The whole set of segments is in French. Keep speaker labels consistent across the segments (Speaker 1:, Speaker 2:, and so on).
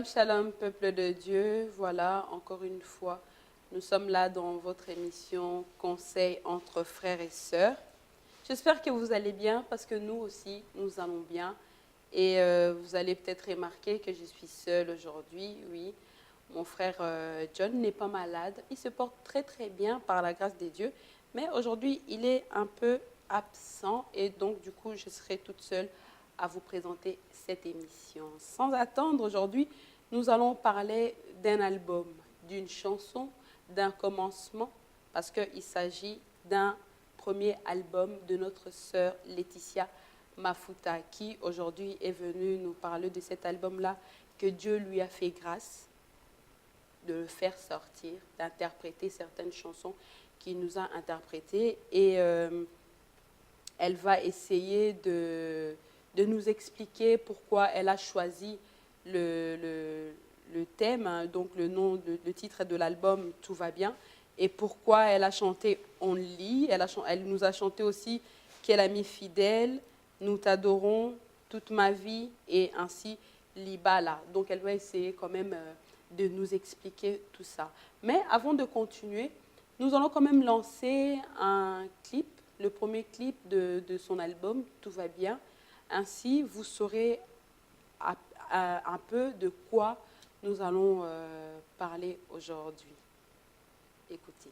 Speaker 1: Shalom, peuple de Dieu. Voilà, encore une fois, nous sommes là dans votre émission Conseil entre frères et sœurs. J'espère que vous allez bien parce que nous aussi, nous allons bien. Et vous allez peut-être remarquer que je suis seule aujourd'hui. Oui, mon frère John n'est pas malade. Il se porte très très bien par la grâce de Dieu. Mais aujourd'hui, il est un peu absent et donc du coup, je serai toute seule à vous présenter cette émission. Sans attendre, aujourd'hui, nous allons parler d'un album, d'une chanson, d'un commencement, parce qu'il s'agit d'un premier album de notre sœur Laetitia Mafuta, qui aujourd'hui est venue nous parler de cet album-là, que Dieu lui a fait grâce de le faire sortir, d'interpréter certaines chansons qu'il nous a interprétées. Et elle va essayer de nous expliquer pourquoi elle a choisi le thème, hein, donc le titre de l'album « Tout va bien » et pourquoi elle a chanté « On lit ». Elle nous a chanté aussi « Quel ami fidèle »,« Nous t'adorons »,« Toute ma vie » et ainsi « Libala ». Donc elle va essayer quand même de nous expliquer tout ça. Mais avant de continuer, nous allons quand même lancer un clip, le premier clip de son album « Tout va bien ». Ainsi, vous saurez un peu de quoi nous allons parler aujourd'hui. Écoutez.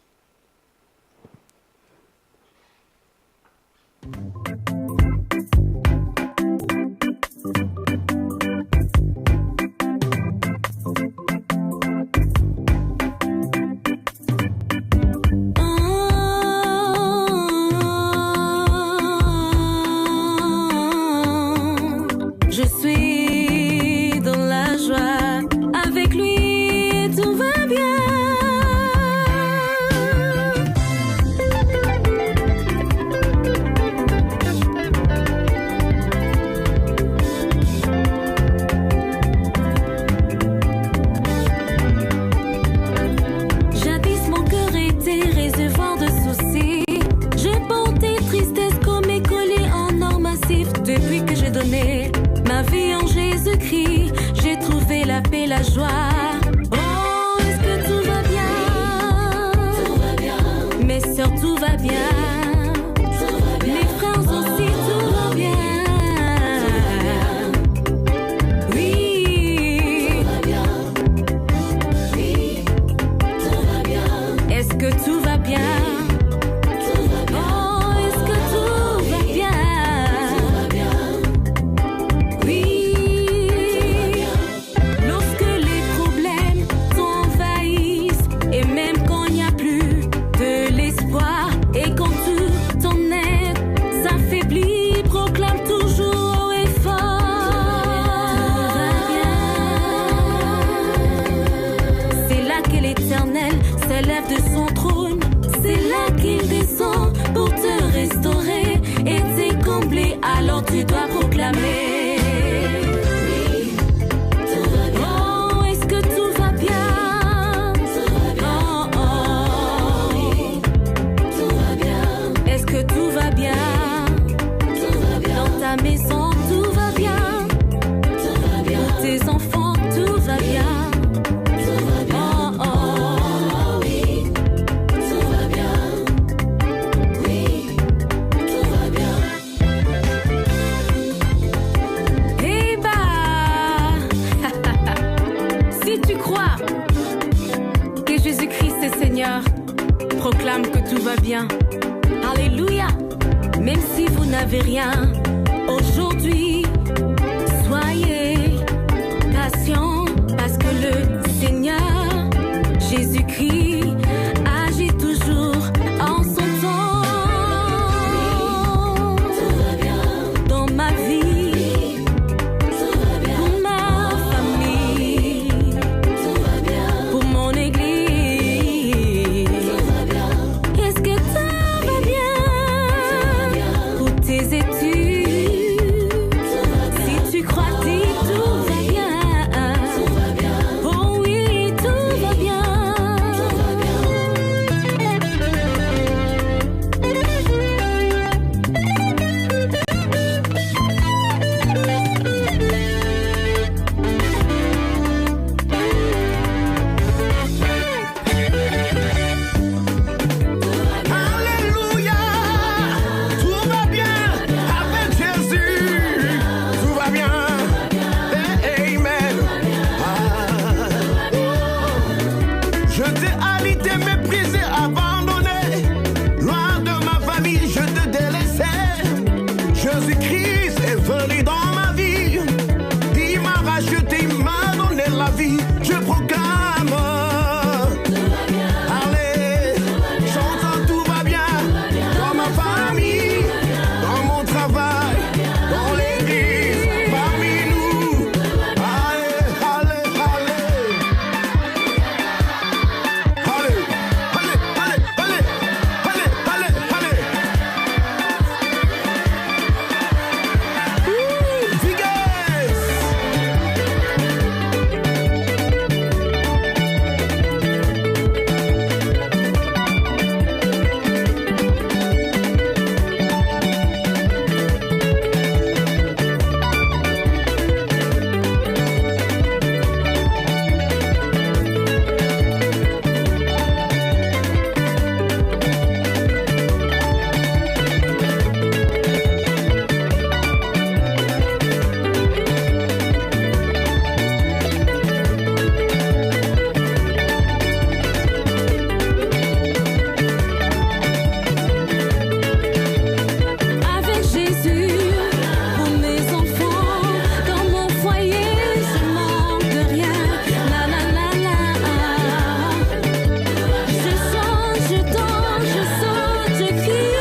Speaker 2: La joie. Oh, est-ce que tout va bien? Tout va bien. Mes sœurs, tout va bien. Tout va bien. Mes frères aussi, tout va bien. Tout va bien. Oui. Tout va bien. Oui. Tout va bien. Est-ce que tout va bien? De son trône, c'est là qu'il descend pour te restaurer et t'es comblé, alors tu dois proclamer. Oui, tout va bien. Oh, est-ce que tout va bien? Tout va bien. Oh, oh. Oui, tout va bien. Est-ce que tout va bien? Tout va bien. Dans ta maison, tout va bien. Tout va bien. Pour tes enfants, tout va bien. Proclame que tout va bien. Alléluia. Même si vous n'avez rien aujourd'hui, soyez patients parce que le Seigneur Jésus-Christ agit toujours en son temps. Tout va bien dans ma vie. Tout va bien pour ma famille. Tout va bien pour mon église. Tout va bien.
Speaker 3: j'étais méprisé, abandonné. Loin de ma famille, je te délaissais. Jésus-Christ est venu dans ma vie. Il m'a racheté, il m'a donné la vie. Je proclame. Allez, chantons, tout va bien. Dans ma famille, dans mon travail, dans l'église, parmi nous. Allez, allez, allez. Allez, allez, allez, allez, allez, allez, allez. Vigues.
Speaker 2: Avec Jésus, pour mes enfants, dans mon foyer, je manque de rien. La la la la. Je chante, je danse, je saute, je crie.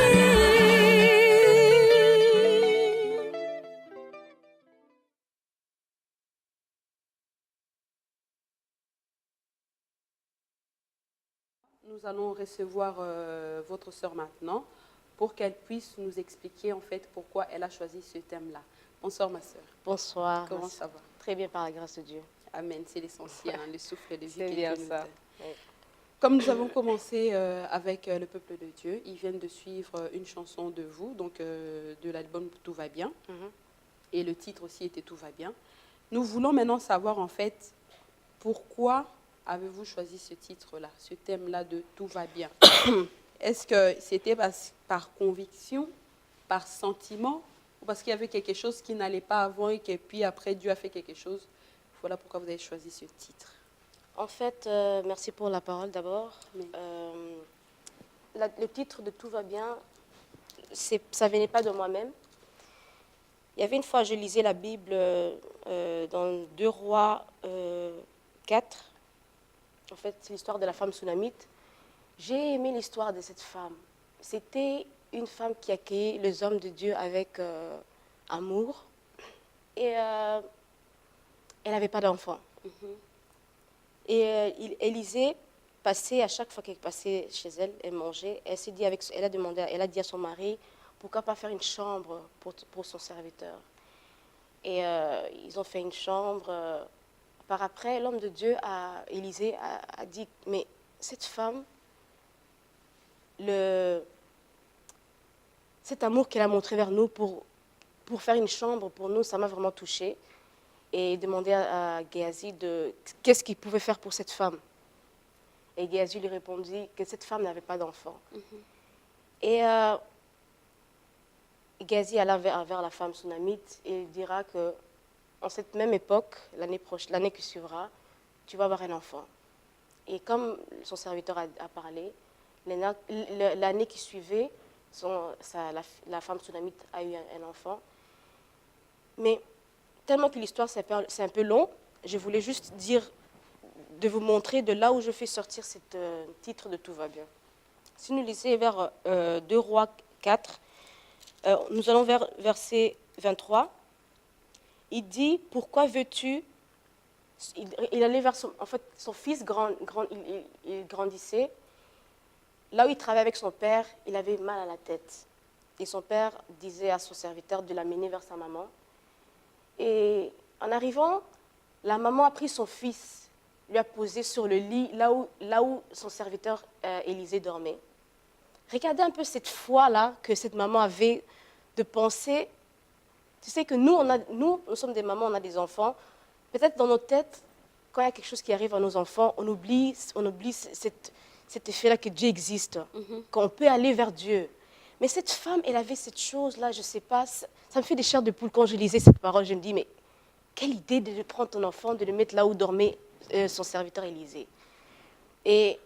Speaker 1: Nous allons recevoir votre sœur maintenant pour qu'elle puisse nous expliquer en fait pourquoi elle a choisi ce thème-là. Bonsoir ma sœur.
Speaker 4: Bonsoir.
Speaker 1: Comment
Speaker 4: merci.
Speaker 1: ça va?
Speaker 4: Très bien par la grâce de Dieu.
Speaker 1: Amen, c'est l'essentiel, hein, le souffle de vie
Speaker 4: C'est
Speaker 1: qui
Speaker 4: bien
Speaker 1: est nous
Speaker 4: ça.
Speaker 1: donne.
Speaker 4: Oui.
Speaker 1: Comme nous avons commencé avec le peuple de Dieu, ils viennent de suivre une chanson de vous, donc de l'album Tout va bien.
Speaker 4: Mhm.
Speaker 1: Et le titre aussi était Tout va bien. Nous voulons maintenant savoir en fait pourquoi avez-vous choisi ce titre-là, ce thème-là de Tout va bien. Est-ce que c'était par conviction, par sentiment, ou parce qu'il y avait quelque chose qui n'allait pas avant et que puis après Dieu a fait quelque chose? Voilà pourquoi vous avez choisi ce titre.
Speaker 4: En fait, merci pour la parole d'abord.
Speaker 1: Oui.
Speaker 4: Le titre de Tout va bien, ça venait pas de moi-même. Il y avait une fois, je lisais la Bible dans 2 Rois 4. En fait, c'est l'histoire de la femme sunamite. J'ai aimé l'histoire de cette femme. C'était une femme qui accueillait les hommes de Dieu avec amour. Et elle n'avait pas d'enfant. Et Élisée passait, à chaque fois qu'elle passait chez elle, elle mangeait. Elle a dit à son mari, pourquoi pas faire une chambre pour son serviteur. Et ils ont fait une chambre. Par après, l'homme de Dieu, Élisée, a dit, mais cette femme, cet amour qu'elle a montré vers nous pour faire une chambre pour nous, ça m'a vraiment touchée. Et demandé à Géasi qu'est-ce qu'il pouvait faire pour cette femme. Et Géasi lui répondit que cette femme n'avait pas d'enfant. Et Géasi alla vers la femme sunamite et il dira que en cette même époque, l'année qui suivra, tu vas avoir un enfant. Et comme son serviteur a parlé, l'année qui suivait, la femme sunamite a eu un enfant. Mais tellement que l'histoire c'est un peu long, je voulais juste de vous montrer de là où je fais sortir ce titre de Tout va bien. Si nous lisons vers 2 Rois 4, nous allons vers verset 23. Il dit, pourquoi veux-tu... Il allait vers son fils, il grandissait. Là où il travaillait avec son père, il avait mal à la tête. Et son père disait à son serviteur de l'amener vers sa maman. Et en arrivant, la maman a pris son fils, lui a posé sur le lit, là où son serviteur Élisée dormait. Regardez un peu cette foi-là que cette maman avait de penser. Tu sais que nous sommes des mamans, on a des enfants. Peut-être dans nos têtes, quand il y a quelque chose qui arrive à nos enfants, on oublie cet effet-là que Dieu existe, qu'on peut aller vers Dieu. Mais cette femme, elle avait cette chose-là, je ne sais pas, ça me fait des chairs de poule quand je lisais cette parole. Je me dis, mais quelle idée de prendre ton enfant, de le mettre là où dormait son serviteur Élisée. Et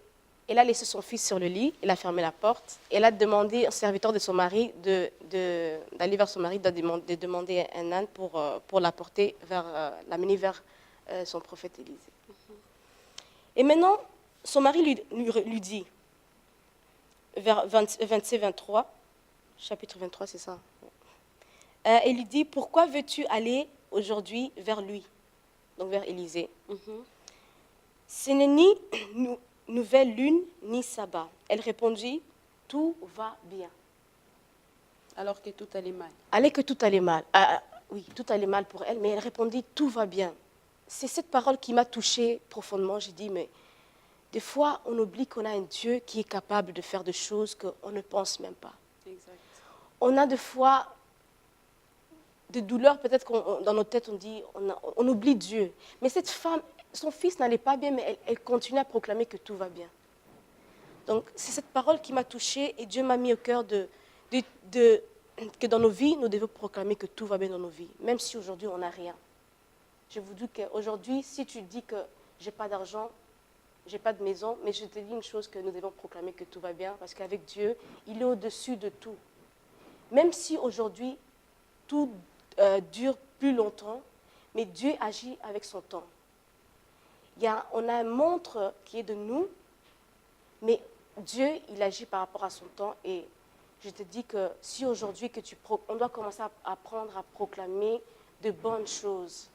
Speaker 4: Elle a laissé son fils sur le lit, elle a fermé la porte. Elle a demandé au serviteur de son mari d'aller vers son mari, de demander un âne pour l'apporter, l'amener vers son prophète Élisée. Et maintenant, son mari lui dit, vers 23, chapitre 23, c'est ça. Elle lui dit, pourquoi veux-tu aller aujourd'hui vers lui, donc vers Élisée? Ce n'est ni nouvelle lune, ni sabbat. Elle répondit, tout va bien.
Speaker 1: Alors que tout allait mal.
Speaker 4: Alors que tout allait mal. Oui, tout allait mal pour elle, mais elle répondit, tout va bien. C'est cette parole qui m'a touchée profondément. J'ai dit, mais des fois, on oublie qu'on a un Dieu qui est capable de faire des choses qu'on ne pense même pas.
Speaker 1: Exact.
Speaker 4: On a des fois des douleurs, peut-être dans nos têtes, on oublie Dieu. Mais cette femme, son fils n'allait pas bien, mais elle continue à proclamer que tout va bien. Donc, c'est cette parole qui m'a touchée et Dieu m'a mis au cœur que dans nos vies, nous devons proclamer que tout va bien dans nos vies, même si aujourd'hui on n'a rien. Je vous dis qu'aujourd'hui, si tu dis que je n'ai pas d'argent, je n'ai pas de maison, mais je te dis une chose, que nous devons proclamer que tout va bien, parce qu'avec Dieu, il est au-dessus de tout. Même si aujourd'hui, tout dure plus longtemps, mais Dieu agit avec son temps. On a un montre qui est de nous, mais Dieu, il agit par rapport à son temps. Et je te dis que si aujourd'hui, on doit commencer à apprendre à proclamer de bonnes choses.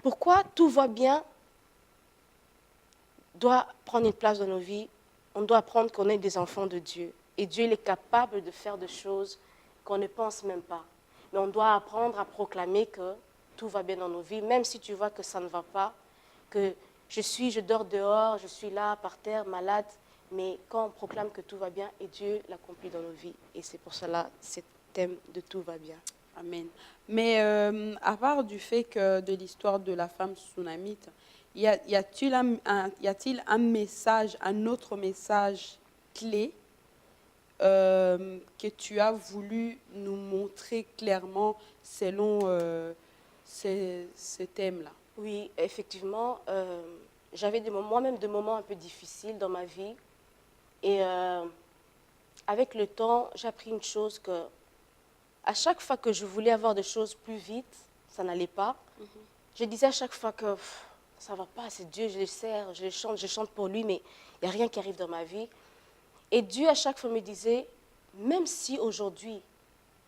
Speaker 4: Pourquoi tout va bien doit prendre une place dans nos vies? On doit apprendre qu'on est des enfants de Dieu. Et Dieu il est capable de faire des choses qu'on ne pense même pas. Mais on doit apprendre à proclamer que tout va bien dans nos vies, même si tu vois que ça ne va pas, que je dors dehors, je suis là par terre, malade, mais quand on proclame que tout va bien, et Dieu l'accomplit dans nos vies. Et c'est pour cela, ce thème de tout va bien.
Speaker 1: Amen. Mais à part du fait que de l'histoire de la femme sunamite, y a-t-il un message, un autre message clé que tu as voulu nous montrer clairement selon ce thème-là?
Speaker 4: Oui, effectivement, j'avais moi-même des moments un peu difficiles dans ma vie. Et avec le temps, j'ai appris une chose, que à chaque fois que je voulais avoir des choses plus vite, ça n'allait pas. Je disais à chaque fois que ça ne va pas, c'est Dieu, je le sers, je chante pour lui, mais il n'y a rien qui arrive dans ma vie. Et Dieu, à chaque fois, me disait, même si aujourd'hui,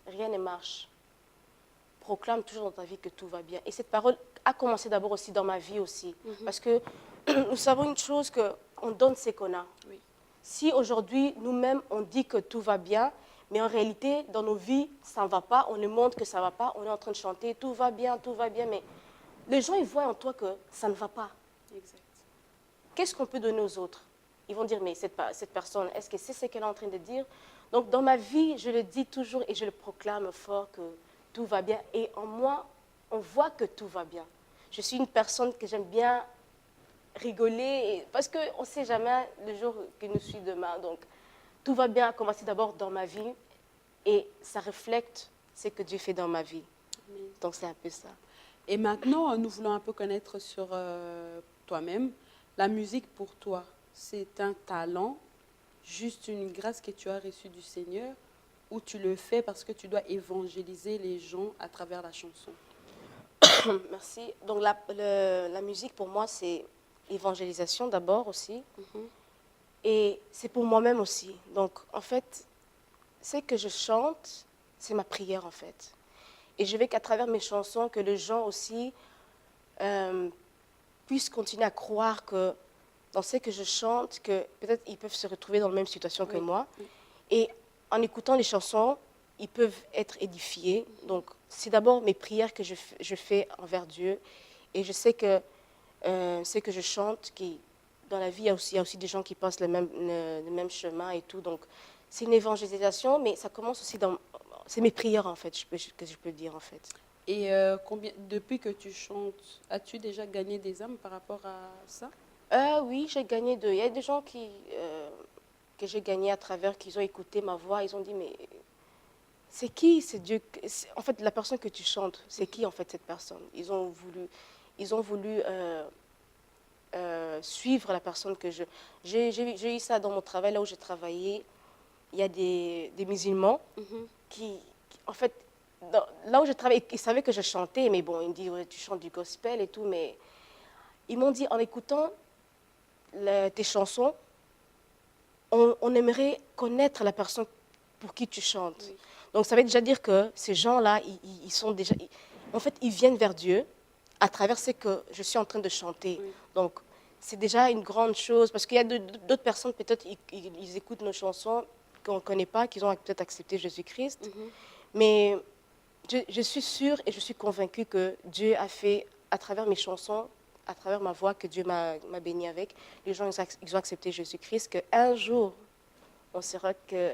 Speaker 4: rien ne marche, proclame toujours dans ta vie que tout va bien. Et cette parole a commencé d'abord aussi dans ma vie aussi. Parce que nous savons une chose, qu'on donne ce qu'on a.
Speaker 1: Oui.
Speaker 4: Si aujourd'hui, nous-mêmes, on dit que tout va bien, mais en réalité, dans nos vies, ça ne va pas, on nous montre que ça ne va pas, on est en train de chanter, tout va bien, mais les gens, ils voient en toi que ça ne va pas.
Speaker 1: Exact.
Speaker 4: Qu'est-ce qu'on peut donner aux autres? Ils vont dire, mais cette personne, est-ce que c'est ce qu'elle est en train de dire? Donc, dans ma vie, je le dis toujours et je le proclame fort que tout va bien. Et en moi, on voit que tout va bien. Je suis une personne que j'aime bien rigoler, parce qu'on ne sait jamais le jour qui nous suit demain. Donc, tout va bien, a commencé d'abord dans ma vie et ça reflète ce que Dieu fait dans ma vie.
Speaker 1: Amen.
Speaker 4: Donc, c'est un peu ça.
Speaker 1: Et maintenant, nous voulons un peu connaître sur toi-même. La musique pour toi, c'est un talent, juste une grâce que tu as reçue du Seigneur, ou tu le fais parce que tu dois évangéliser les gens à travers la chanson?
Speaker 4: Merci. Donc, la musique pour moi, c'est évangélisation d'abord aussi. Et c'est pour moi-même aussi. Donc, en fait, ce que je chante, c'est ma prière, en fait. Et je veux qu'à travers mes chansons, que les gens aussi puissent continuer à croire que dans ce que je chante, que peut-être ils peuvent se retrouver dans la même situation que moi. Et en écoutant les chansons, ils peuvent être édifiés. Donc, c'est d'abord mes prières que je fais envers Dieu. Et je sais que ce que je chante, dans la vie, il y a aussi des gens qui passent le même chemin et tout. Donc, c'est une évangélisation, mais ça commence aussi dans... C'est mes prières, en fait, que je peux dire, en fait.
Speaker 1: Et depuis que tu chantes, as-tu déjà gagné des âmes par rapport à ça?
Speaker 4: Oui, j'ai gagné il y a des gens que j'ai gagné à travers, qu'ils ont écouté ma voix. Ils ont dit, mais c'est qui? C'est Dieu. En fait, la personne que tu chantes, c'est qui, en fait, cette personne? Ils ont voulu suivre la personne que je... J'ai eu ça dans mon travail, là où j'ai travaillé. Il y a des musulmans en fait, là où je travaillais, ils savaient que je chantais, mais bon, ils me disent, ouais, tu chantes du gospel et tout, mais ils m'ont dit, en écoutant tes chansons, on aimerait connaître la personne pour qui tu chantes. Oui. Donc, ça veut déjà dire que ces gens-là, ils sont déjà... en fait, ils viennent vers Dieu à travers ce que je suis en train de chanter. Oui. Donc, c'est déjà une grande chose, parce qu'il y a d'autres personnes, peut-être, ils écoutent nos chansons qu'on ne connaît pas, qu'ils ont peut-être accepté Jésus-Christ. Mais je suis sûre et je suis convaincue que Dieu a fait, à travers mes chansons, à travers ma voix que Dieu m'a bénie avec, les gens ils ont accepté Jésus-Christ, qu'un jour, on saura que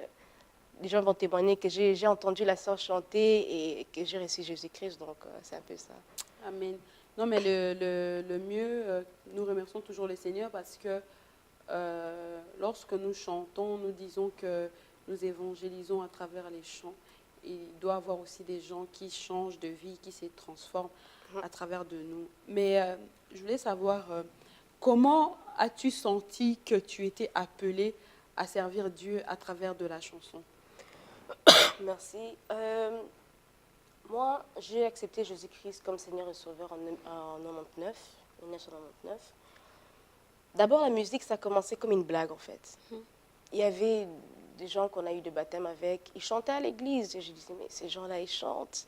Speaker 4: les gens vont témoigner que j'ai entendu la sœur chanter et que j'ai reçu Jésus-Christ. Donc, c'est un peu ça.
Speaker 1: Amen. Non, mais le mieux, nous remercions toujours le Seigneur parce que lorsque nous chantons, nous disons que nous évangélisons à travers les chants. Il doit y avoir aussi des gens qui changent de vie, qui se transforment à travers de nous. Mais je voulais savoir, comment as-tu senti que tu étais appelée à servir Dieu à travers de la chanson?
Speaker 4: Merci. Moi, j'ai accepté Jésus-Christ comme Seigneur et Sauveur en 1999. D'abord, la musique, ça a commencé comme une blague, en fait. Il y avait des gens qu'on a eu de baptême avec, ils chantaient à l'église. Et je disais, mais ces gens-là, ils chantent.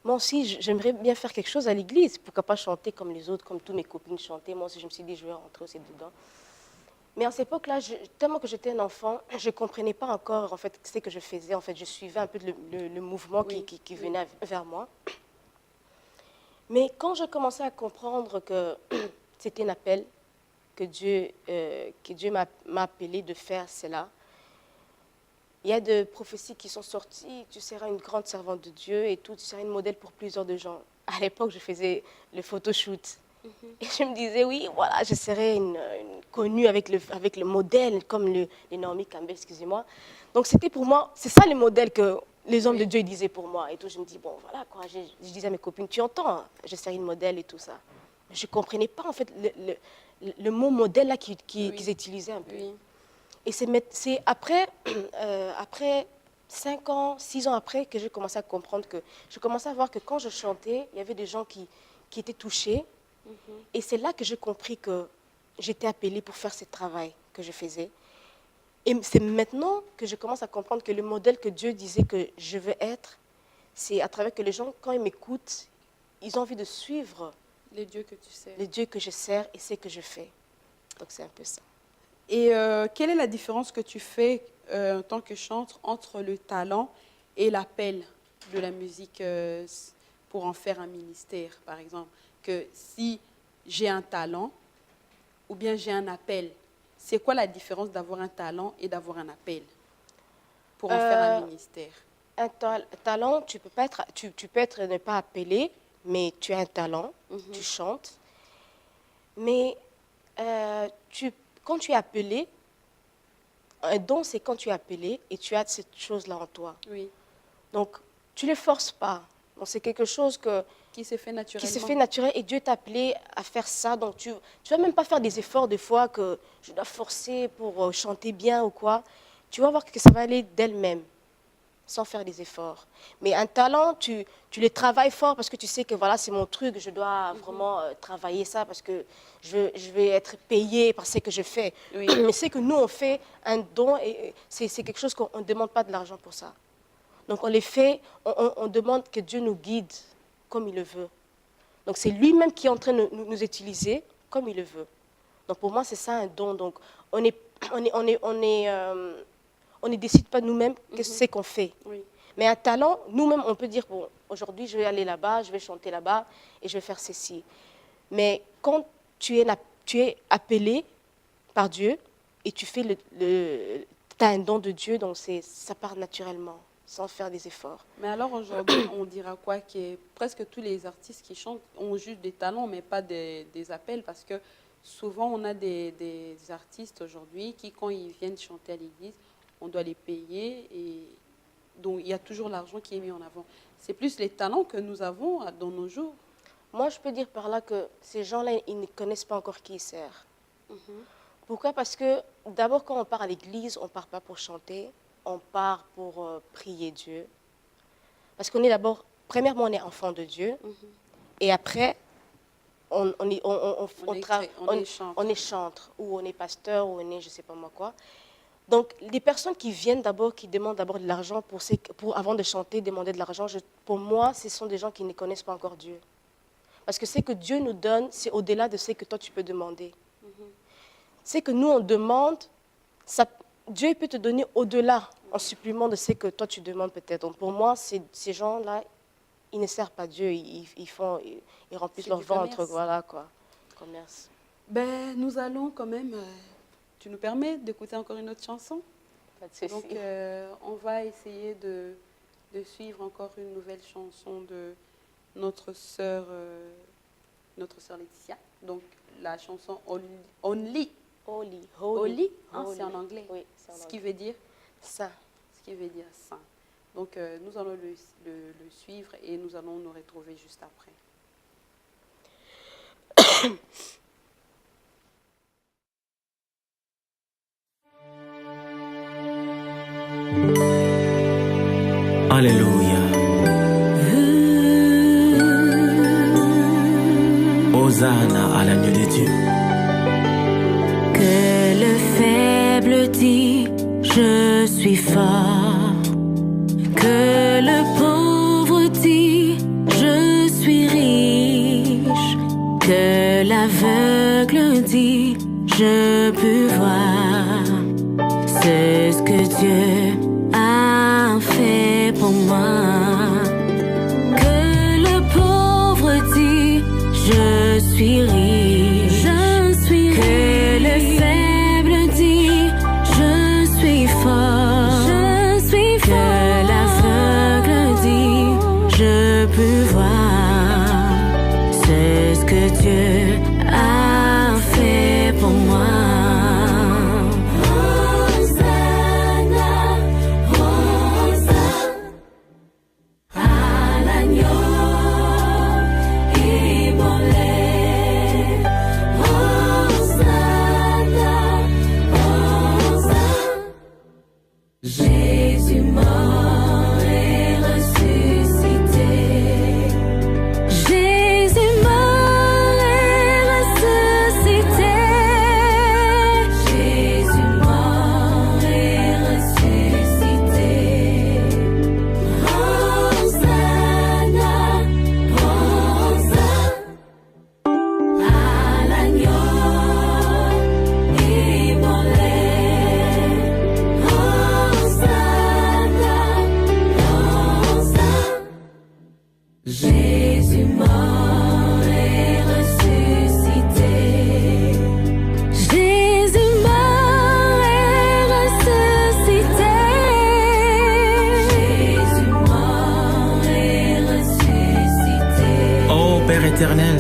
Speaker 4: Moi aussi, j'aimerais bien faire quelque chose à l'église. Pourquoi pas chanter comme les autres, comme toutes mes copines chantaient. Moi aussi, je me suis dit, je vais rentrer aussi dedans. Mais à cette époque-là, tellement que j'étais un enfant, je ne comprenais pas encore en fait, ce que je faisais. En fait, je suivais un peu le mouvement qui venait vers moi. Mais quand je commençais à comprendre que c'était un appel, que Dieu m'a appelé de faire cela, il y a des prophéties qui sont sorties, tu seras une grande servante de Dieu et tout, tu seras une modèle pour plusieurs de gens. À l'époque, je faisais le photoshoot. Et je me disais, oui, voilà, je serais une connue avec le modèle, comme les Naomi Campbell, excusez-moi. Donc, c'était pour moi, c'est ça le modèle que les hommes de Dieu disaient pour moi. Et tout, je me dis, bon, voilà, quoi. Je disais à mes copines, tu entends, hein, je serais une modèle et tout ça. Mais je ne comprenais pas, en fait, le mot modèle là qu'ils utilisaient un peu. Oui. Et c'est après 5 ans, 6 ans après que j'ai commencé à comprendre que, je commençais à voir que quand je chantais, il y avait des gens qui étaient touchés. Et c'est là que j'ai compris que j'étais appelée pour faire ce travail que je faisais. Et c'est maintenant que je commence à comprendre que le modèle que Dieu disait que je veux être, c'est à travers que les gens, quand ils m'écoutent, ils ont envie de suivre
Speaker 1: le Dieu que tu sers.
Speaker 4: Le Dieu que je sers et ce que je fais. Donc c'est un peu ça.
Speaker 1: Et quelle est la différence que tu fais en tant que chanteur entre le talent et l'appel de la musique pour en faire un ministère, par exemple? Que si j'ai un talent ou bien j'ai un appel, c'est quoi la différence d'avoir un talent et d'avoir un appel pour en faire un ministère?
Speaker 4: Un talent, tu peux ne pas appelé, mais tu as un talent, tu chantes. Mais quand tu es appelé, un don, c'est quand tu es appelé et tu as cette chose-là en toi. Oui. Donc, tu ne le forces pas. Donc, c'est quelque chose
Speaker 1: qui se fait naturellement.
Speaker 4: Qui se fait naturel et Dieu t'a appelé à faire ça. Donc, tu ne vas même pas faire des efforts des fois que je dois forcer pour chanter bien ou quoi. Tu vas voir que ça va aller d'elle-même, sans faire des efforts. Mais un talent, tu le travailles fort parce que tu sais que voilà, c'est mon truc, je dois vraiment travailler ça parce que je vais être payée par ce que je fais. Oui. Mais c'est que nous, on fait un don et c'est quelque chose qu'on ne demande pas de l'argent pour ça. Donc, on les fait, on demande que Dieu nous guide comme il le veut. Donc, c'est lui-même qui est en train de nous utiliser comme il le veut. Donc, pour moi, c'est ça un don. Donc, on ne décide pas nous-mêmes que c'est qu'on fait. Oui. Mais un talent, nous-mêmes, on peut dire, bon, aujourd'hui, je vais aller là-bas, je vais chanter là-bas et je vais faire ceci. Mais quand tu es appelé par Dieu et tu fais tu as un don de Dieu, donc ça part naturellement, sans faire des efforts.
Speaker 1: Mais alors aujourd'hui, on dira quoi? Que presque tous les artistes qui chantent ont juste des talents, mais pas des appels, parce que souvent, on a des artistes aujourd'hui qui, quand ils viennent chanter à l'église, on doit les payer et donc il y a toujours l'argent qui est mis en avant. C'est plus les talents que nous avons dans nos jours.
Speaker 4: Moi, je peux dire par là que ces gens-là, ils ne connaissent pas encore qui ils servent. Pourquoi? Parce que d'abord, quand on part à l'église, on ne part pas pour chanter, on part pour prier Dieu. Parce qu'on est d'abord, premièrement, on est enfant de Dieu, et après, on est chantre, ou on est pasteur, ou on est je ne sais pas moi quoi. Donc, les personnes qui viennent d'abord, qui demandent d'abord de l'argent avant de chanter, demander de l'argent, pour moi, ce sont des gens qui ne connaissent pas encore Dieu. Parce que ce que Dieu nous donne, c'est au-delà de ce que toi, tu peux demander. Ce que nous, on demande, Dieu peut te donner au-delà, en supplément de ce que toi, tu demandes peut-être. Donc, pour moi, ces gens-là, ils ne servent pas Dieu, ils remplissent leur ventre, voilà quoi, commerce.
Speaker 1: Ben, nous allons quand même, tu nous permets d'écouter encore une autre chanson?
Speaker 4: Pas de souci.
Speaker 1: Donc, on va essayer de suivre encore une nouvelle chanson de notre sœur Laetitia. Donc, la chanson Only. Holy, hein, c'est en anglais.
Speaker 4: Oui, c'est en anglais.
Speaker 1: Ce qui veut dire
Speaker 4: saint.
Speaker 1: Ce qui veut dire saint. Donc, nous allons le suivre et nous allons nous retrouver juste après.
Speaker 5: Alléluia. Hosanna à l'agneau de Dieu.
Speaker 2: Que le faible dit, je suis fort. Que le pauvre dit, je suis riche. Que l'aveugle dit, je peux voir. C'est ce que Dieu a fait pour moi. Que le pauvre dit, je suis riche. Que le faible dit, je suis fort. Que l'aveugle dit, je peux voir. C'est ce que Dieu a fait pour moi. Jésus mort et ressuscité. Jésus mort et ressuscité. Jésus mort et ressuscité. Hosanna, Hosanna à l'agneau immolé. Jésus mort et ressuscité. Jésus mort et ressuscité. Jésus mort et ressuscité.
Speaker 5: Ô Père éternel,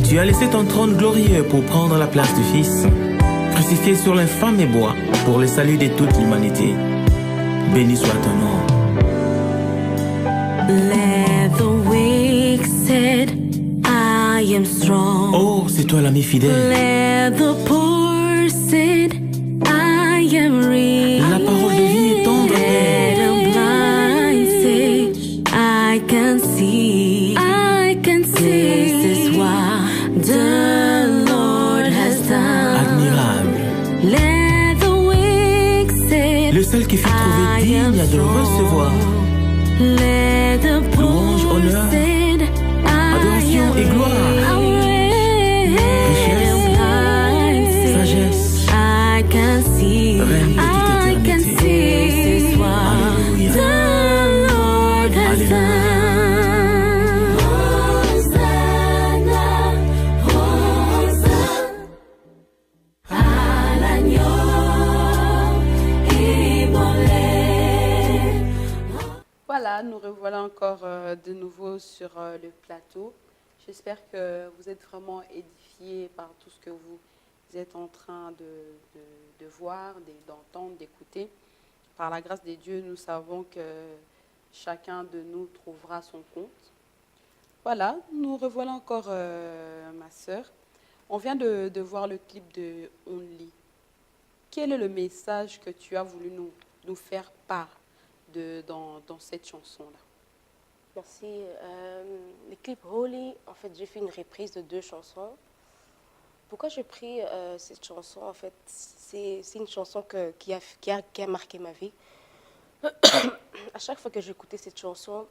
Speaker 5: tu as laissé ton trône glorieux pour prendre la place du Fils, crucifié sur l'infâme bois pour le salut de toute l'humanité. Béni soit ton nom.
Speaker 2: Let the weak said, I am strong.
Speaker 5: Oh, c'est toi l'ami fidèle.
Speaker 2: Let the poor said, I am rich.
Speaker 5: La parole de vie est tendre.
Speaker 2: Let the blind say, I can see. This is what the Lord has done.
Speaker 5: Admirable.
Speaker 2: Let the weak say,
Speaker 5: Le seul qui fut trouvé digne de le recevoir.
Speaker 2: Let the
Speaker 5: Louange,
Speaker 2: poor
Speaker 5: honneur,
Speaker 2: said,
Speaker 5: adoration et gloire. Richesse, sagesse,
Speaker 2: I can see.
Speaker 5: règne de
Speaker 2: I
Speaker 5: toute
Speaker 2: can
Speaker 5: éternité.
Speaker 2: see. This is what
Speaker 5: Alléluia.
Speaker 2: the Lord has
Speaker 5: Alléluia.
Speaker 2: done. Hosanna, Hosanna à l'agneau immolé.
Speaker 1: Voilà, nous revoilà encore de nouveau sur le plateau. J'espère que vous êtes vraiment édifiés par tout ce que vous êtes en train de voir, d'entendre, d'écouter. Par la grâce de Dieu, nous savons que chacun de nous trouvera son compte. Voilà, nous revoilà encore, ma sœur. On vient de voir le clip de Only. Quel est le message que tu as voulu nous faire part dans cette chanson-là?
Speaker 4: Merci. Le clip Holy, en fait, j'ai fait une reprise de 2 chansons. Pourquoi j'ai pris cette chanson? En fait, c'est une chanson qui a marqué ma vie. À chaque fois que j'écoutais cette chanson,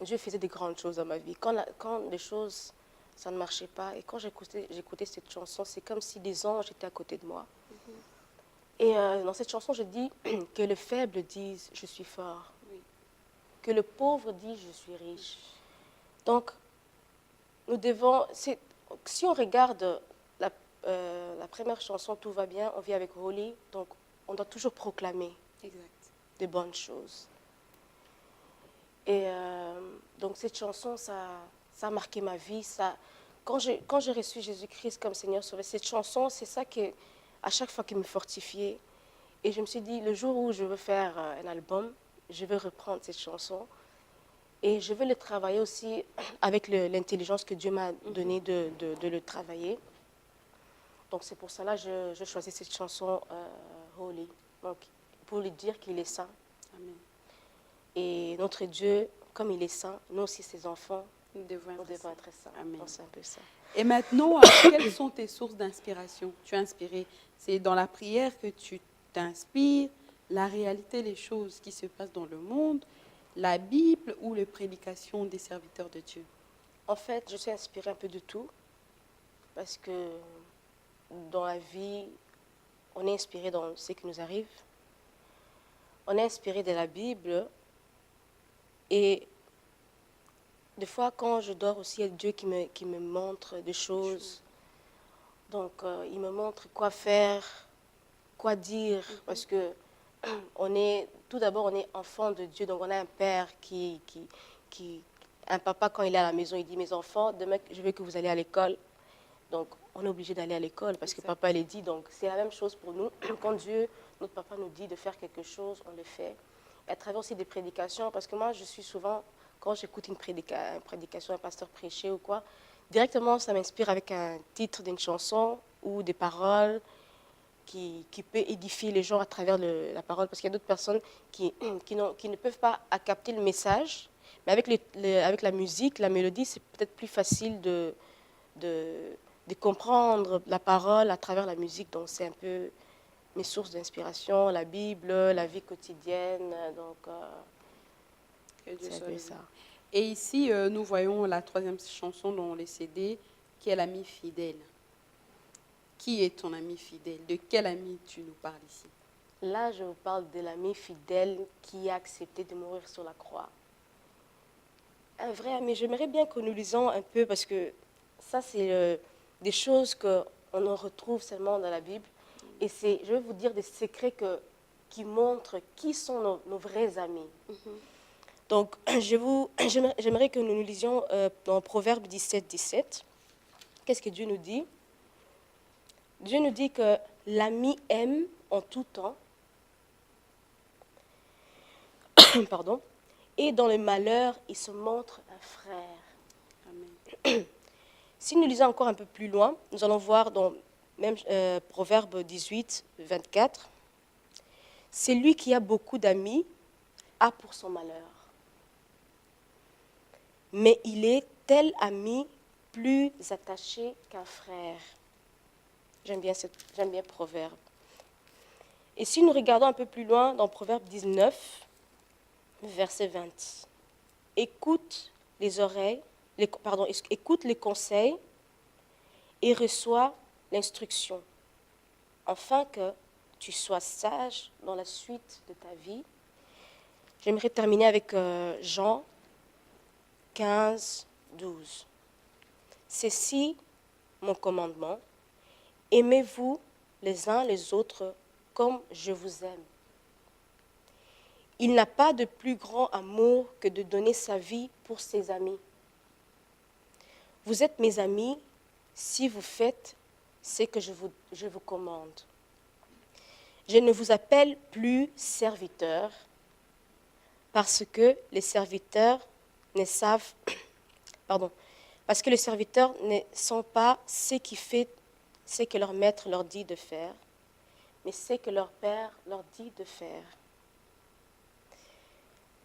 Speaker 4: Dieu faisait des grandes choses dans ma vie. Quand les choses, ça ne marchait pas, et quand j'écoutais cette chanson, c'est comme si des anges étaient à côté de moi. Et dans cette chanson, je dis que le faible dise « je suis fort
Speaker 1: Oui. ».
Speaker 4: Que le pauvre dise « je suis riche ». Donc, nous devons... Si on regarde la première chanson « Tout va bien », on vit avec Holy, donc on doit toujours proclamer
Speaker 1: Exact.
Speaker 4: de bonnes choses. Et donc cette chanson, ça a marqué ma vie. Quand j'ai reçu Jésus-Christ comme Seigneur Sauveur, cette chanson, c'est ça qui, à chaque fois, qui me fortifiait. Et je me suis dit, le jour où je veux faire un album, je veux reprendre cette chanson. Et je veux le travailler aussi avec l'intelligence que Dieu m'a donnée de le travailler. Donc c'est pour cela que je choisis cette chanson Holy. Donc, pour lui dire qu'il est saint.
Speaker 1: Amen.
Speaker 4: Et notre Dieu, comme il est saint, nous aussi, ses enfants,
Speaker 1: Nous devons
Speaker 4: nous
Speaker 1: être
Speaker 4: devons
Speaker 1: saints.
Speaker 4: être saints.
Speaker 1: Amen.
Speaker 4: Donc, c'est un peu ça.
Speaker 1: Et maintenant, quelles sont tes sources d'inspiration? Tu es inspiré. C'est dans la prière que tu t'inspires, la réalité des choses qui se passent dans le monde, la Bible ou les prédications des serviteurs de Dieu?
Speaker 4: En fait, je suis inspirée un peu de tout. Parce que dans la vie, on est inspiré dans ce qui nous arrive. On est inspiré de la Bible. Et des fois, quand je dors aussi, il y a Dieu qui me montre des choses. Donc, il me montre quoi faire, quoi dire. Parce que tout d'abord, on est enfant de Dieu. Donc, on a un père un papa, quand il est à la maison, il dit, mes enfants, demain, je veux que vous alliez à l'école. Donc, on est obligé d'aller à l'école parce que papa l'a dit. Donc, c'est la même chose pour nous. Quand Dieu, notre papa, nous dit de faire quelque chose, on le fait. Et à travers aussi des prédications, parce que moi, je suis souvent, quand j'écoute une prédication, un pasteur prêcher ou quoi, directement, ça m'inspire avec un titre d'une chanson ou des paroles qui peut édifier les gens à travers la parole. Parce qu'il y a d'autres personnes qui ne peuvent pas capter le message. Mais avec la musique, la mélodie, c'est peut-être plus facile de comprendre la parole à travers la musique. Donc, c'est un peu mes sources d'inspiration, la Bible, la vie quotidienne. Donc, c'est un peu ça.
Speaker 1: Et ici, nous voyons la 3e chanson dans les CD, qui est l'ami fidèle. Qui est ton ami fidèle? De quel ami tu nous parles ici?
Speaker 4: Là, je vous parle de l'ami fidèle qui a accepté de mourir sur la croix. Un vrai ami. J'aimerais bien que nous lisons un peu, parce que ça, c'est des choses qu'on en retrouve seulement dans la Bible. Et je vais vous dire des secrets qui montrent qui sont nos vrais amis. Donc, j'aimerais que nous lisions dans Proverbe 17, 17. Qu'est-ce que Dieu nous dit? Dieu nous dit que l'ami aime en tout temps. Pardon. Et dans le malheur, il se montre un frère.
Speaker 1: Amen.
Speaker 4: Si nous lisons encore un peu plus loin, nous allons voir dans même Proverbe 18, 24. Celui qui a beaucoup d'amis a pour son malheur. Mais il est tel ami plus attaché qu'un frère. J'aime bien Proverbe. Et si nous regardons un peu plus loin dans Proverbe 19, verset 20. Écoute écoute les conseils et reçois l'instruction, afin que tu sois sage dans la suite de ta vie. J'aimerais terminer avec Jean 15, 12. Ceci, mon commandement, aimez-vous les uns les autres comme je vous aime. Il n'a pas de plus grand amour que de donner sa vie pour ses amis. Vous êtes mes amis si vous faites ce que je vous commande. Je ne vous appelle plus serviteurs parce que les serviteurs ne savent Parce que les serviteurs ne sont pas ce que leur maître leur dit de faire, mais ce que leur père leur dit de faire.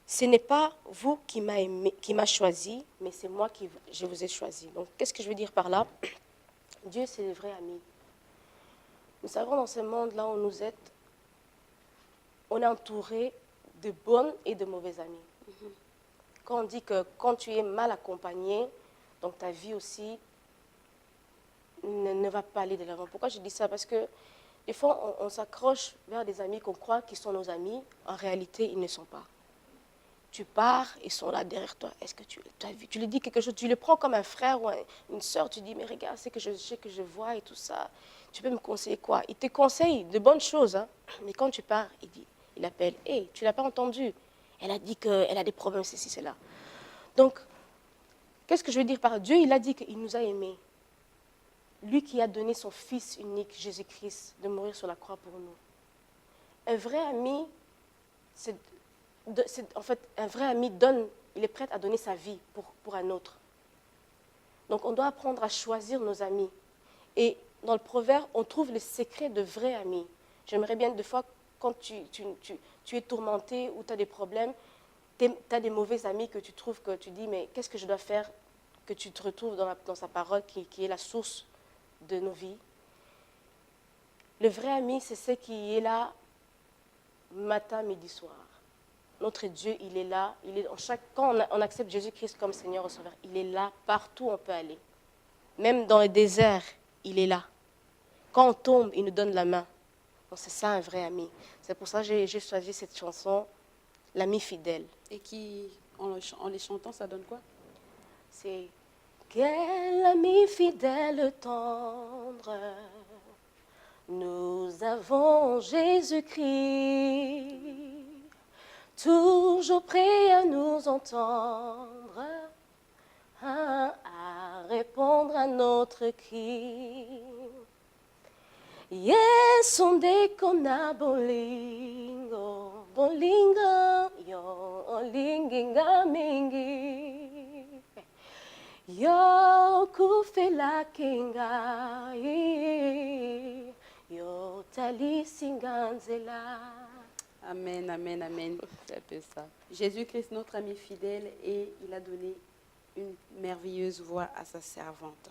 Speaker 4: Ce n'est pas vous qui m'a choisi, mais c'est moi qui je vous ai choisi. Donc, qu'est-ce que je veux dire par là? Dieu, c'est le vrai ami. Nous savons dans ce monde-là où nous êtes, on est entouré de bonnes et de mauvais amis. Quand on dit que quand tu es mal accompagné, donc ta vie aussi ne va pas aller de l'avant. Pourquoi je dis ça? Parce que des fois, on s'accroche vers des amis qu'on croit qu'ils sont nos amis. En réalité, ils ne sont pas. Tu pars, ils sont là derrière toi. Est-ce que tu as vu? Tu lui dis quelque chose, tu le prends comme un frère ou une soeur, tu dis, mais regarde, c'est que je vois et tout ça. Tu peux me conseiller quoi? Il te conseille de bonnes choses, hein. Mais quand tu pars, il appelle, hey, tu ne l'as pas entendu? Elle a dit qu'elle a des problèmes, ceci, cela. Donc, qu'est-ce que je veux dire par Dieu? Il a dit qu'il nous a aimés. Lui qui a donné son Fils unique, Jésus-Christ, de mourir sur la croix pour nous. Un vrai ami, en fait, un vrai ami il est prêt à donner sa vie pour un autre. Donc, on doit apprendre à choisir nos amis. Et dans le proverbe, on trouve le secret de vrais amis. J'aimerais bien, des fois, quand tu es tourmenté ou tu as des problèmes, tu as des mauvais amis que tu trouves, que tu dis, mais qu'est-ce que je dois faire? Que tu te retrouves dans sa parole qui est la source de nos vies. Le vrai ami, c'est ce qui est là matin, midi, soir. Notre Dieu, il est là. Quand on accepte Jésus-Christ comme Seigneur et Sauveur, il est là partout où on peut aller. Même dans le désert, il est là. Quand on tombe, il nous donne la main. Donc c'est ça un vrai ami. C'est pour ça que j'ai choisi cette chanson, L'ami fidèle.
Speaker 1: Et en les chantant, ça donne quoi?
Speaker 4: C'est quel ami fidèle tendre, nous avons Jésus-Christ, toujours prêt à nous entendre, à répondre à notre cri. Yes, on dekona bolingo, bolingo, yo linginga mingi. Yo kufela kinga, yo tali singanzela.
Speaker 1: Amen, amen, amen. C'est un peu ça. Jésus-Christ, notre ami fidèle, et il a donné une merveilleuse voix à sa servante.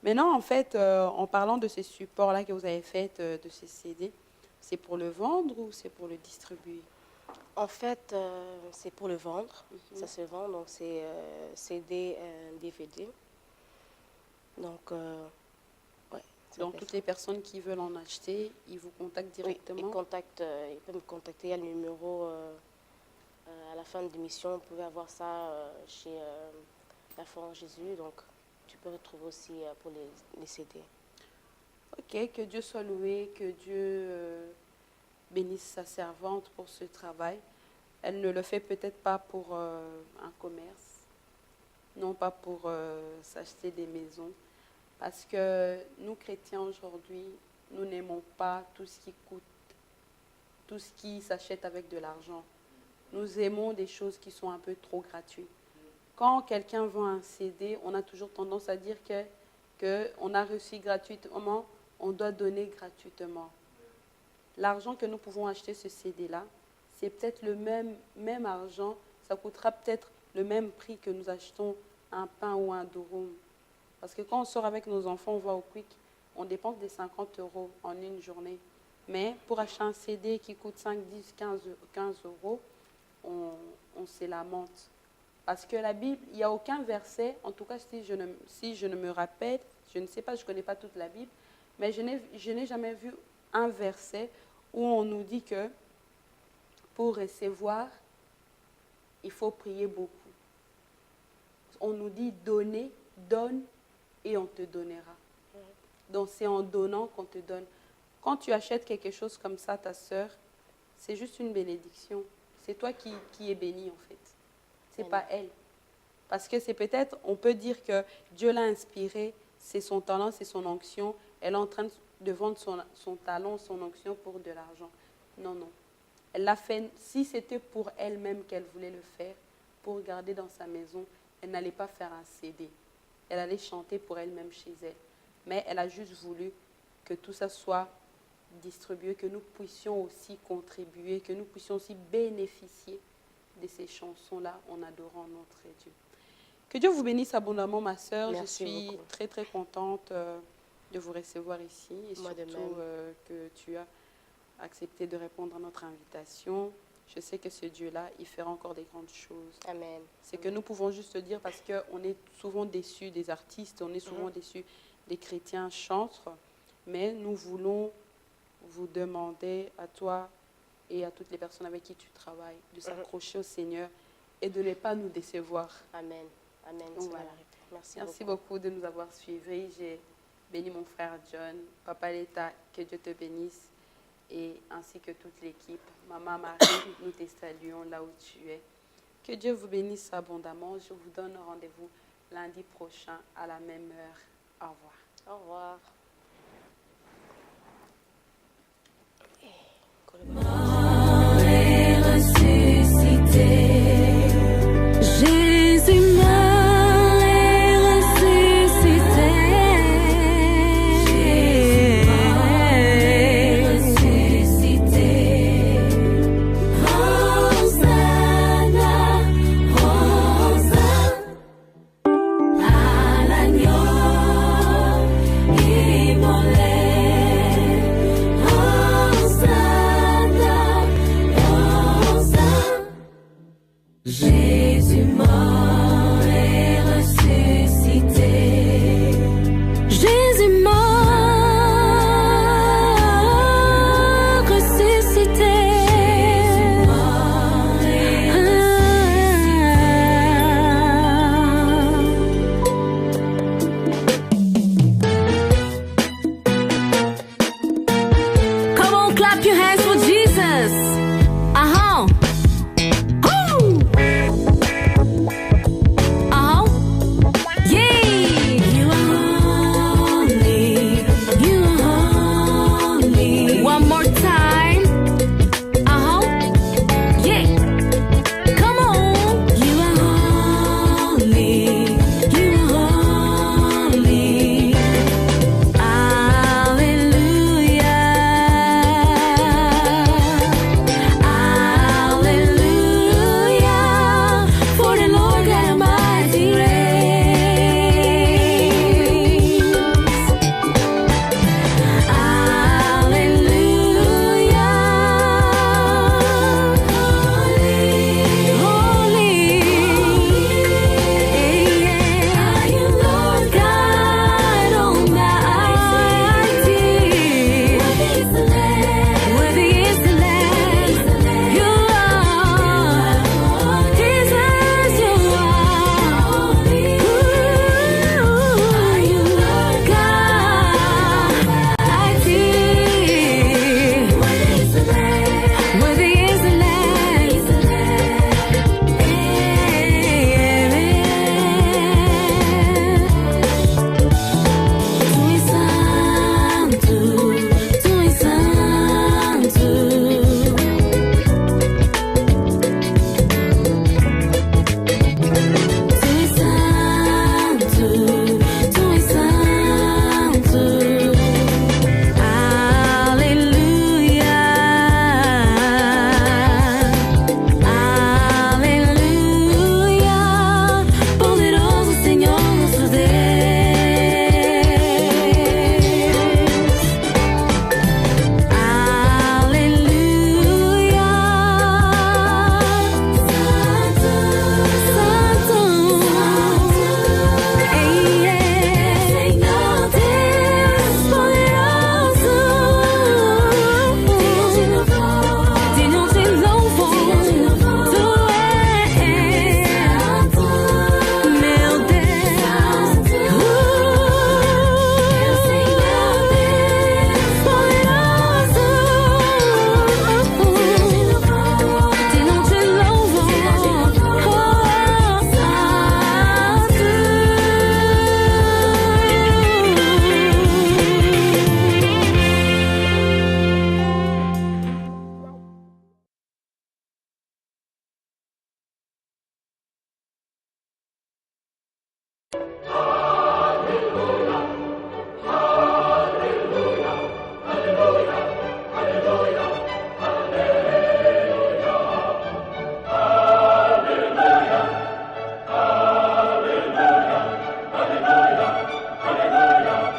Speaker 1: Maintenant, en fait, en parlant de ces supports-là que vous avez faits, de ces CD, c'est pour le vendre ou c'est pour le distribuer?
Speaker 4: En fait, c'est pour le vendre. Ça se vend, donc c'est CD, DVD. Donc, ouais.
Speaker 1: Donc, toutes les personnes qui veulent en acheter, ils vous contactent directement?
Speaker 4: Oui, ils peuvent me contacter. Il y a le numéro à la fin de l'émission. Vous pouvez avoir ça chez La Foi en Jésus. Donc, tu peux retrouver aussi pour les CD.
Speaker 1: Ok, que Dieu soit loué, que Dieu bénisse sa servante pour ce travail. Elle ne le fait peut-être pas pour un commerce, non pas pour s'acheter des maisons, parce que nous, chrétiens, aujourd'hui, nous n'aimons pas tout ce qui coûte, tout ce qui s'achète avec de l'argent. Nous aimons des choses qui sont un peu trop gratuites. Quand quelqu'un vend un CD, on a toujours tendance à dire qu'on a reçu gratuitement, on doit donner gratuitement. L'argent que nous pouvons acheter ce CD-là, c'est peut-être le même argent, ça coûtera peut-être le même prix que nous achetons un pain ou un durum. Parce que quand on sort avec nos enfants, on va au Quick, on dépense des 50 € en une journée. Mais pour acheter un CD qui coûte 5, 10, 15 €, on se lamente. Parce que la Bible, il n'y a aucun verset, en tout cas si je ne me rappelle, je ne sais pas, je ne connais pas toute la Bible, mais je n'ai jamais vu un verset où on nous dit que pour recevoir, il faut prier beaucoup. On nous dit donner, donne et on te donnera. Donc c'est en donnant qu'on te donne. Quand tu achètes quelque chose comme ça, ta sœur, c'est juste une bénédiction. C'est toi qui es béni en fait. C'est pas elle. Parce que c'est peut-être, on peut dire que Dieu l'a inspirée, c'est son talent, c'est son onction. Elle est en train de vendre son talent, son onction pour de l'argent. Non, non. Elle l'a fait, si c'était pour elle-même qu'elle voulait le faire, pour garder dans sa maison, elle n'allait pas faire un CD. Elle allait chanter pour elle-même chez elle. Mais elle a juste voulu que tout ça soit distribué, que nous puissions aussi contribuer, que nous puissions aussi bénéficier de ces chansons-là en adorant notre Dieu. Que Dieu vous bénisse abondamment, ma sœur.
Speaker 4: Merci
Speaker 1: Je suis
Speaker 4: beaucoup.
Speaker 1: très, très contente de vous recevoir ici et
Speaker 4: Moi de
Speaker 1: surtout
Speaker 4: même.
Speaker 1: que tu as accepté de répondre à notre invitation. Je sais que ce Dieu-là, il fera encore des grandes choses.
Speaker 4: Amen.
Speaker 1: C'est que nous pouvons juste dire, parce qu'on est souvent déçus des artistes, on est souvent déçus des chrétiens chantres, mais nous voulons vous demander à toi et à toutes les personnes avec qui tu travailles de s'accrocher au Seigneur et de ne pas nous décevoir.
Speaker 4: Amen. Amen.
Speaker 1: Donc,
Speaker 4: C'est
Speaker 1: voilà.
Speaker 4: la vérité. Merci,
Speaker 1: Merci
Speaker 4: beaucoup.
Speaker 1: beaucoup de nous avoir suivis. J'ai béni mon frère John, Papa Leta, que Dieu te bénisse, et ainsi que toute l'équipe. Maman Marie, nous te saluons là où tu es. Que Dieu vous bénisse abondamment. Je vous donne rendez-vous lundi prochain à la même heure. Au revoir.
Speaker 4: Au revoir.